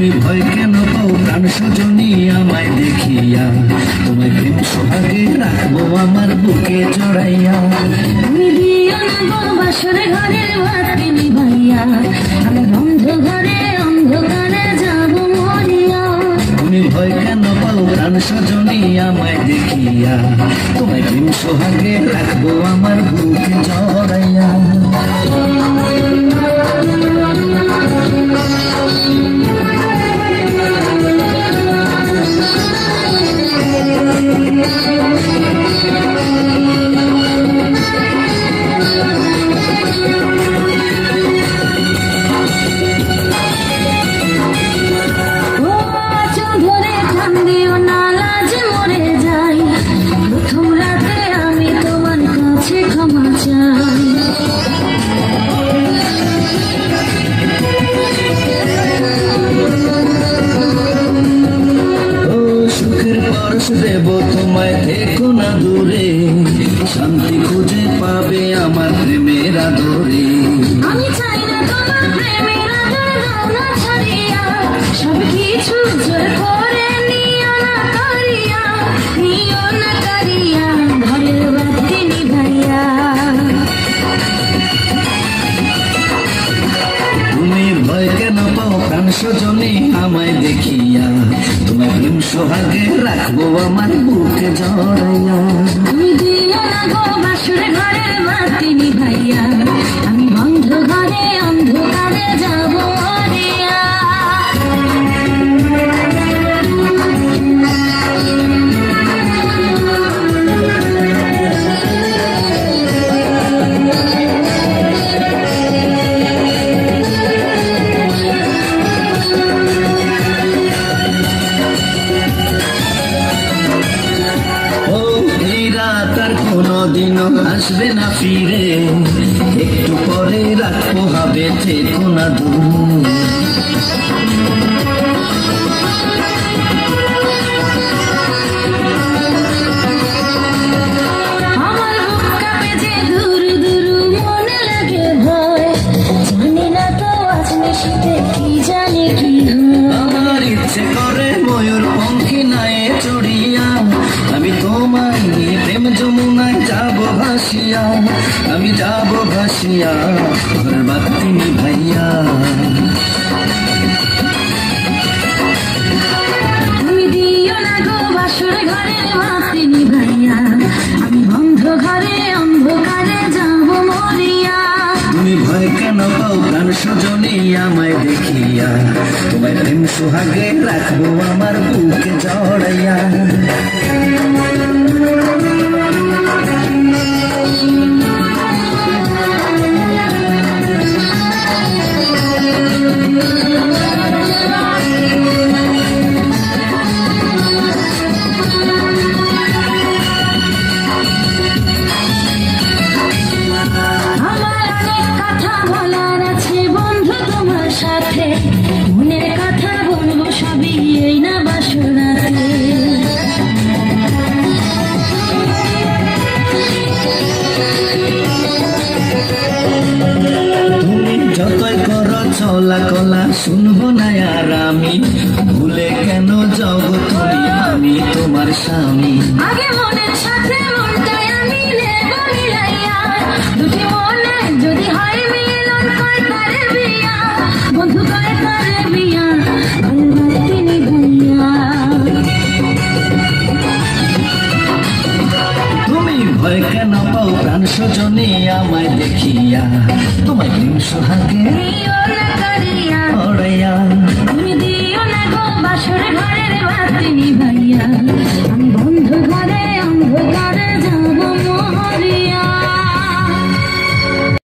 তুমি ভয় কেন পাও প্রাণ সজনী আমায় দেখিয়া, তোমায় প্রেম সোহাগে রাখবো আমার বুকে জড়াইয়া। তুমি দিও না গো বাসর ঘরের বাতি নিভাইয়া, আমি অন্ধকারে অন্ধকারে যাব মরিয়া। তুমি ভয় কেন পাও প্রাণ সজনী আমায় দেখিয়া, তোমায় প্রেম সোহাগে রাখবো আমার বুকে জড়াইয়া। দেব তোমায় থেকো না দূরে, শান্তি খুঁজে পাবে আমার প্রেমের আদরে। আমি চাই না তোমার প্রেমের আদর দাও না ছাড়িয়া, সব কিছু জোর করে নিও না করিয়া, নিও না করিয়া ঘরের বাতি নিভাইয়া। তুমি ভয় কেন পাও প্রাণ সজনী আমায় দেখিয়া, তোমায় প্রেম সোহাগে রাখবো আমার বুকে জড়াইয়া। তুমি দিও না গো বাসর ঘরের বাতি নিভাইয়া, আমি বন্ধ ঘরে অন্ধকারে যাব মরিয়া। কোনদিনও আসবে না ফিরে, একটু পরে রাখবো হবে থেকো না দূর। আমার বুক কাঁপে যে দূর দূর মনে লাগে ভয়, জানি না তো আজ নিশিতে কি জানি কি হয়। আমার ইচ্ছে করে ময়ূর পঙ্খী নায়ে চড়িয়া, আমি তোমায় নিয়ে প্রেম যমুনায় যাব ভাসিয়া, আমি যাব ভাসিয়া ঘর বাতি নিভাইয়া। তুমি দিও না গো বাসর ঘরের বাতি নিভাইয়া, আমি বন্ধ ঘরে অন্ধকারে যাব মরিয়া। তুমি ভয় কেন পাও প্রাণ সজনী আমায় দেখিয়া, তোমায় প্রেম সোহাগে রাখবো আমার বুকে জড়াইয়া। মনের কথা বলবো সবই এই না বাসরাতে। তুমি যতই করো চলা কলা শুনবো না আর আমি, ভুলে কেন যাও তুমি আমি তোমার স্বামী। আগে মনের সাথে মনটাই আমি নেব মিলাইয়া, দুটি মনে যদি হয় মিলন কয় তারে বিয়া, বন্ধু কয় তারে বিয়া বাতি নিভাইয়া। তুমি ভয় কেন পাও প্রাণ সজনী আমায় দেখিয়া, তোমায় প্রেম সোহাগে নিও না করিয়া জড়াইয়া।